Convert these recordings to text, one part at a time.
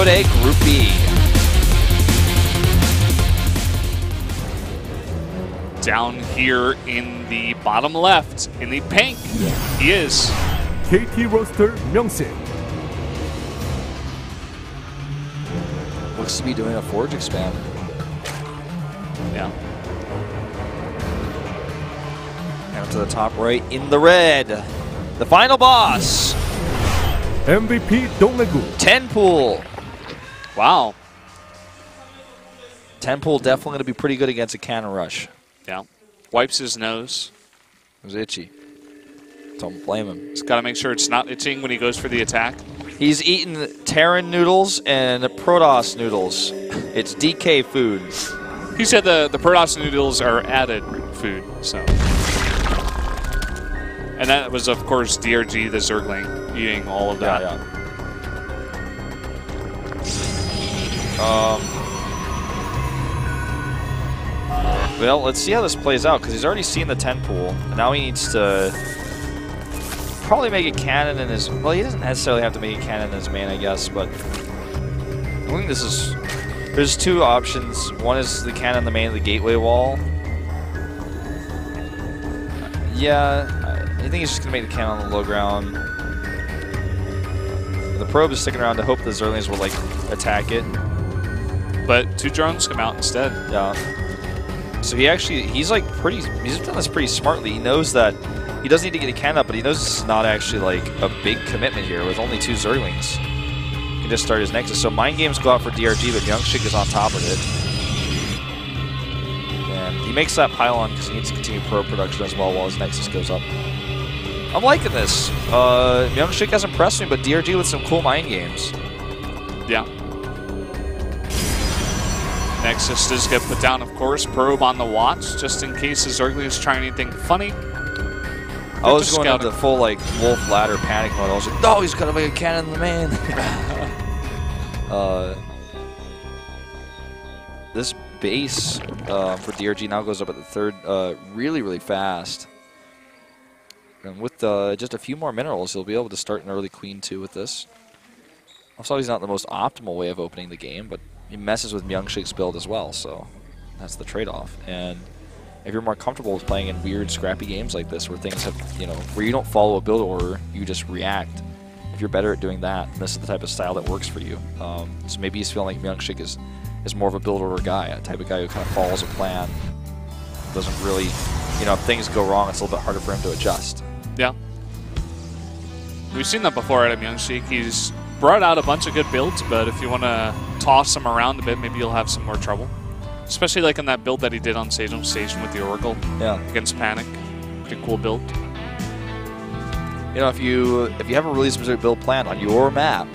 Code Group B. Down here in the bottom left, in the pink, he is KT roster Myeongsik. Looks to be doing a Forge expand. Yeah. Down to the top right in the red. The final boss. MVP Donghaegu. Tenpool. Wow. Tenpool definitely going to be pretty good against a cannon rush. Yeah. Wipes his nose. It was itchy. Don't blame him. He's got to make sure it's not itching when he goes for the attack. He's eating Terran noodles and Protoss noodles. It's DK food. He said the Protoss noodles are added food, so. And that was, of course, DRG, the Zergling, eating all of that. Yeah. Well, let's see how this plays out, because he's already seen the Tenpool, and now he needs to probably make a cannon in his... Well, he doesn't necessarily have to make a cannon in his main, I guess, but I think this is... There's two options. One is the cannon in the main of the gateway wall. Yeah, I think he's just going to make the cannon on the low ground. The probe is sticking around to hope the Zerlings will, like, attack it. But 2 drones come out instead. Yeah. So he's like he's done this pretty smartly. He knows that he doesn't need to get a cannon up, but he knows this is not actually like a big commitment here with only 2 Zerglings. He can just start his Nexus. So Mind Games go out for DRG, but Myeongsik is on top of it. And he makes that pylon because he needs to continue probe production as well while his Nexus goes up. I'm liking this. Myeongsik has impressed me, but DRG with some cool Mind Games. Yeah. Nexus does get put down, of course. Probe on the watch, just in case the Zergling is trying anything funny. I was going into full like wolf ladder panic mode. I was like, no, he's gonna make a cannon in the main. This base for DRG now goes up at the 3rd really, really fast. And with just a few more minerals, he'll be able to start an early Queen 2 with this. Also, he's not the most optimal way of opening the game, but he messes with Myeongsik's build as well, so that's the trade-off. And if you're more comfortable with playing in weird, scrappy games like this, where things have, where you don't follow a build order, you just react. If you're better at doing that, this is the type of style that works for you. So maybe he's feeling like Myeongsik is more of a build order guy, a type of guy who kind of follows a plan. Doesn't really, if things go wrong, it's a little bit harder for him to adjust. Yeah. We've seen that before at Myeongsik. He's brought out a bunch of good builds, but if you want to toss them around a bit, maybe you'll have some more trouble. Especially like in that build that he did on Sejong Station with the Oracle against Panic. Pretty cool build. If you have a really specific build planned on your map,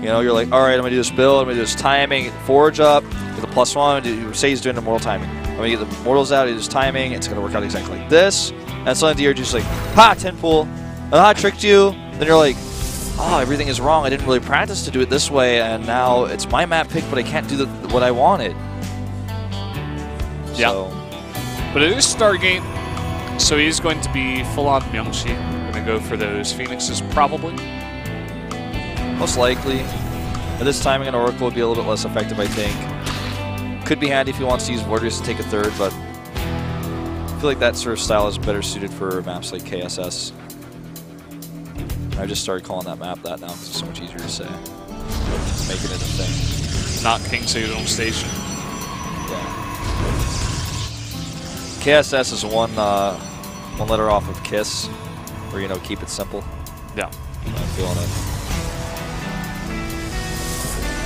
you're like, all right, I'm gonna do this build, I'm gonna do this timing, forge up, get the +1. Say he's doing the mortal timing. I'm gonna get the mortals out, do this timing. It's gonna work out exactly like this. And suddenly DRG's just like, ha, Tenpool, I tricked you. Then you're like, oh, everything is wrong. I didn't really practice to do it this way, and now it's my map pick, but I can't do what I wanted. Yeah. So. But it is Stargate, so he's going to be full-on Myeongsik. Going to go for those Phoenixes, probably. Most likely. At this timing, an Oracle would be a little bit less effective, I think. Could be handy if he wants to use Vortex to take a 3rd, but I feel like that sort of style is better suited for maps like KSS. I just started calling that map that now because it's so much easier to say. Making it a thing. Not King Sejong Station. Yeah. KSS is one letter off of KISS, or keep it simple. Yeah. I'm feeling it.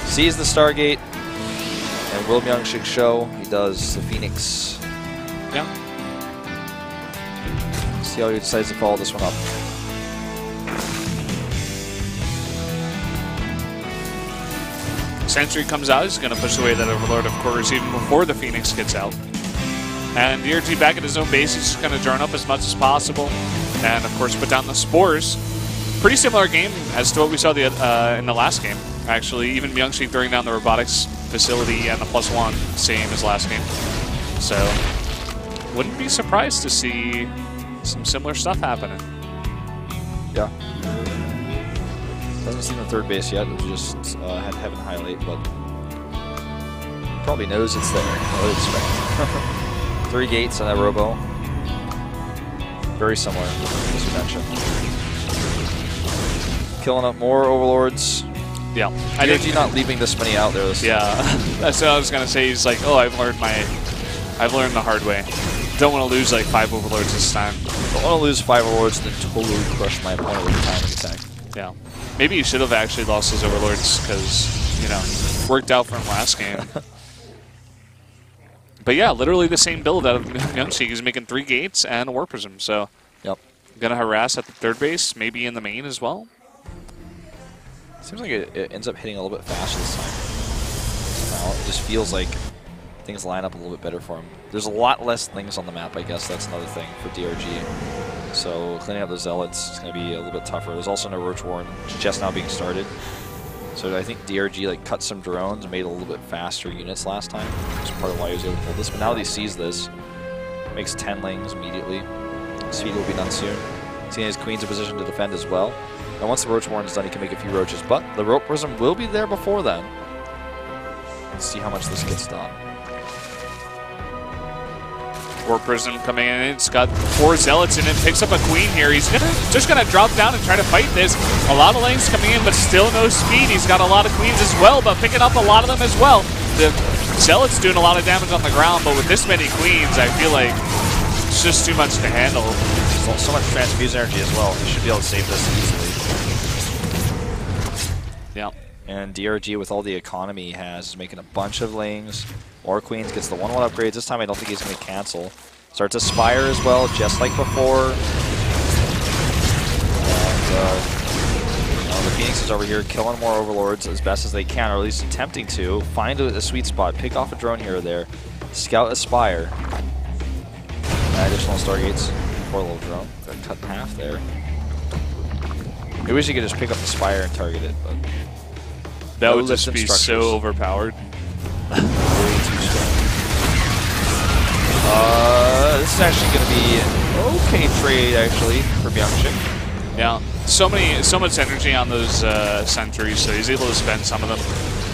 Sees the Stargate, and will Myeongsik show? He does the Phoenix. Yeah. See how he decides to follow this one up. Sentry comes out, he's going to push away that Overlord, of course, even before the Phoenix gets out. And DRG back at his own base, he's just going to drone up as much as possible. And, of course, put down the Spores. Pretty similar game as to what we saw in the last game, actually. Even Myeongsik throwing down the robotics facility and the +1, same as last game. So, wouldn't be surprised to see some similar stuff happening. Yeah. Doesn't see the third base yet. It just had Heaven highlight, but probably knows it's there. I would expect. 3 gates on that Robo. Very similar, as you mentioned. Killing up more Overlords. Yeah. DRG not leaving this many out there. Yeah, that's what I was gonna say. He's like, oh, I've learned the hard way. Don't want to lose like 5 Overlords this time. Don't want to lose 5 Overlords and then totally crush my opponent with a timing attack. Yeah. Maybe he should have actually lost his Overlords because, you know, worked out for him last game. But yeah, literally the same build out of Myungsik. He's making 3 gates and a Warp Prism. So, yep. Gonna harass at the third base, maybe in the main as well. Seems like it ends up hitting a little bit faster this time. Somehow it just feels like things line up a little bit better for him. There's a lot less things on the map, I guess. That's another thing for DRG. So cleaning up the Zealots is going to be a little bit tougher. There's also no Roach Warren just now being started. So I think DRG like cut some drones and made a little bit faster units last time. That's part of why he was able to pull this. But now that he sees this, makes 10 lings immediately. Speed will be done soon. Seeing his Queen's in position to defend as well. And once the Roach Warren is done, he can make a few Roaches. But the Rope Prism will be there before then. Let's see how much this gets done. Warp Prism coming in. It's got 4 Zealots in it. Picks up a Queen here. He's just gonna drop down and try to fight this. A lot of lanes coming in, but still no speed. He's got a lot of Queens as well, but picking up a lot of them as well. The Zealot's doing a lot of damage on the ground, but with this many Queens, I feel like it's just too much to handle. There's so much transfuse energy as well. He should be able to save this easily. Yeah. And DRG, with all the economy he has, is making a bunch of lings. More Queens, gets the 1-1 upgrades. This time I don't think he's going to cancel. Starts Aspire as well, just like before. And the Phoenix is over here killing more Overlords as best as they can, or at least attempting to. Find a sweet spot, pick off a drone here or there. Scout Aspire. Additional Stargates for a little drone. Got cut in half there. I wish you could just pick up the Spire and target it, but that would just be so overpowered. Way too strong. This is actually going to be an okay trade, actually, for Myungsik. Yeah, so much energy on those sentries, so he's able to spend some of them.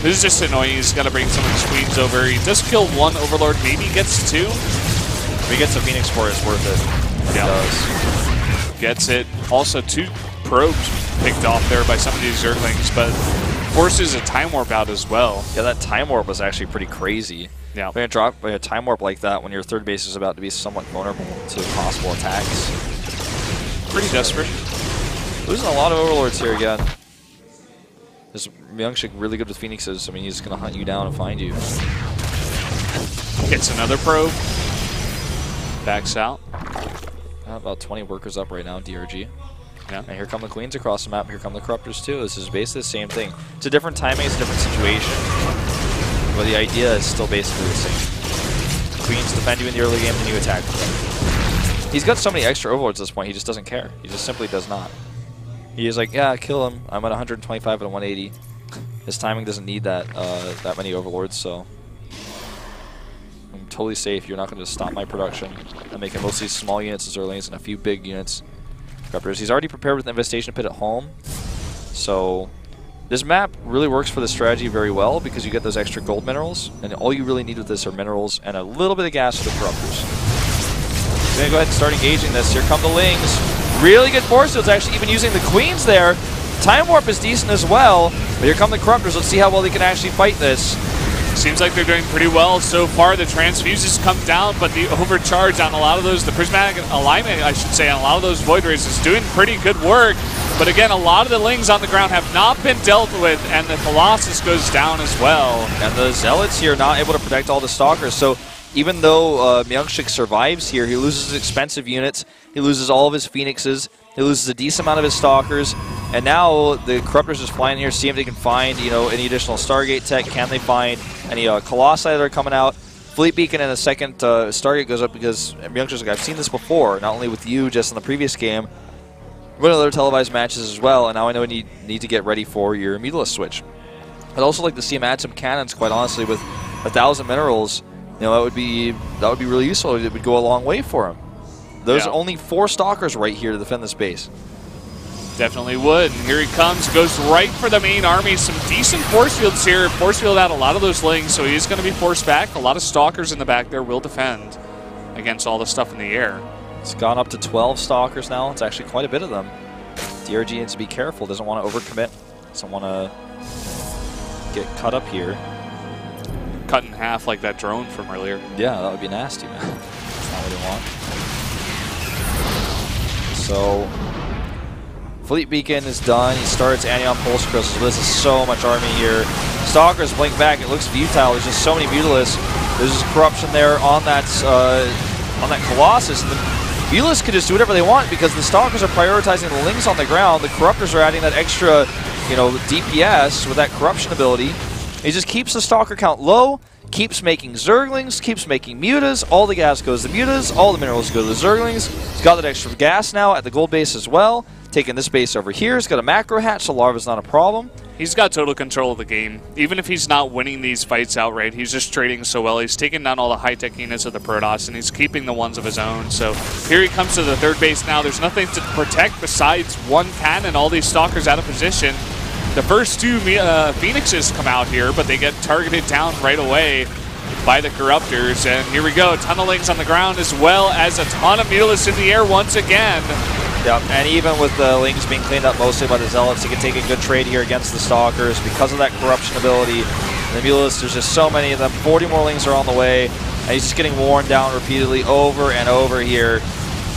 This is just annoying. He's got to bring some of his Queens over. He does kill 1 Overlord, maybe gets 2. If he gets a Phoenix Core, it's worth it. Yeah. He does. Gets it. Also 2 probes picked off there by some of these Zerglings, but forces a Time Warp out as well. Yeah, that Time Warp was actually pretty crazy. Yeah. When you drop a Time Warp like that when your third base is about to be somewhat vulnerable to possible attacks. Pretty desperate. Losing a lot of Overlords here again. This Myungsik really good with Phoenixes. I mean, he's going to hunt you down and find you. Gets another probe. Backs out. About 20 workers up right now, DRG. Yeah. And here come the Queens across the map. Here come the Corruptors too. This is basically the same thing. It's a different timing, it's a different situation. But the idea is still basically the same. Queens defend you in the early game, then you attack them. He's got so many extra Overlords at this point, he just doesn't care. He just simply does not. He is like, yeah, kill him. I'm at 125 and 180. His timing doesn't need that that many Overlords, so I'm totally safe. You're not going to stop my production. I'm making mostly small units as Zerlings and a few big units. He's already prepared with Infestation Pit at home, so this map really works for the strategy very well because you get those extra gold minerals, and all you really need with this are minerals and a little bit of gas for the Corruptors. We're going to go ahead and start engaging this. Here come the Lings. Really good force fields, actually, even using the Queens there. Time Warp is decent as well, but here come the Corruptors. Let's see how well they can actually fight this. Seems like they're doing pretty well so far. The transfuses come down, but the overcharge on a lot of those, the prismatic alignment, I should say, on a lot of those Void Rays is doing pretty good work. But again, a lot of the Lings on the ground have not been dealt with, and the Colossus goes down as well. And the Zealots here not able to protect all the Stalkers. So even though Myungsik survives here, he loses his expensive units, he loses all of his Phoenixes, he loses a decent amount of his Stalkers, and now the Corruptors just flying here, see if they can find, you know, any additional Stargate tech. Can they find any Colossi that are coming out? Fleet Beacon in a second Stargate goes up because Myungsik's like, I've seen this before, not only with you just in the previous game, but in other televised matches as well, and now I know you need to get ready for your Mutalisk switch. I'd also like to see him add some cannons, quite honestly, with 1,000 minerals. You know, that would be really useful. It would go a long way for him. There's only 4 Stalkers right here to defend this base. Definitely would. And here he comes, goes right for the main army. Some decent force fields here. Force field out a lot of those lings, so he's going to be forced back. A lot of stalkers in the back there will defend against all the stuff in the air. It's gone up to 12 stalkers now. It's actually quite a bit of them. DRG needs to be careful. Doesn't want to overcommit. Doesn't want to get cut up here. Cut in half like that drone from earlier. Yeah, that would be nasty, man. That's not what they want. So, Fleet Beacon is done. He starts Anion Pulse Crystals. This is so much army here. Stalkers blink back. It looks futile. There's just so many Mutalisks. There's just corruption there on that Colossus. And the Mutalisks could just do whatever they want because the Stalkers are prioritizing the Lings on the ground. The Corruptors are adding that extra, DPS with that corruption ability. He just keeps the Stalker count low, keeps making Zerglings, keeps making Mutas. All the gas goes to Mutas, all the minerals go to the Zerglings. He's got that extra gas now at the gold base as well. Taking this base over here. He's got a macro hatch, so Larva's not a problem. He's got total control of the game. Even if he's not winning these fights outright, he's just trading so well. He's taking down all the high-tech units of the Protoss, and he's keeping the ones of his own. So here he comes to the third base now. There's nothing to protect besides one cannon. All these Stalkers out of position. The first two Phoenixes come out here, but they get targeted down right away by the Corruptors. And here we go. Tunnelings on the ground as well as a ton of Mutalisks in the air once again. Yep, and even with the Lings being cleaned up mostly by the Zealots, he can take a good trade here against the Stalkers because of that corruption ability. And the Mutalisks, there's just so many of them. 40 more Lings are on the way, and he's just getting worn down repeatedly over and over here.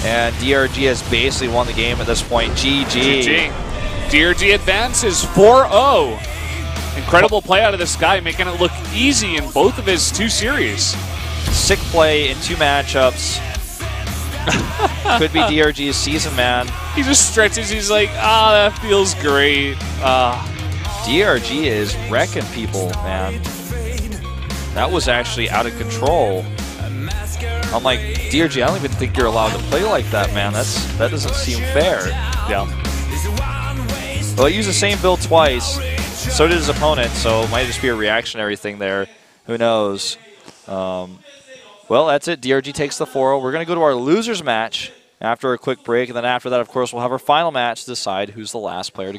And DRG has basically won the game at this point. GG. DRG advances 4-0. Incredible play out of this guy, making it look easy in both of his two series. Sick play in two matchups. Could be DRG's season, man. He just stretches. He's like, that feels great. DRG is wrecking people, man. That was actually out of control. I'm like, DRG, I don't even think you're allowed to play like that, man. That doesn't seem fair. Yeah. Well, he used the same build twice. So did his opponent, so it might just be a reactionary thing there. Who knows? Well, that's it. DRG takes the 4-0. We're going to go to our losers match after a quick break, and then after that, of course, we'll have our final match to decide who's the last player to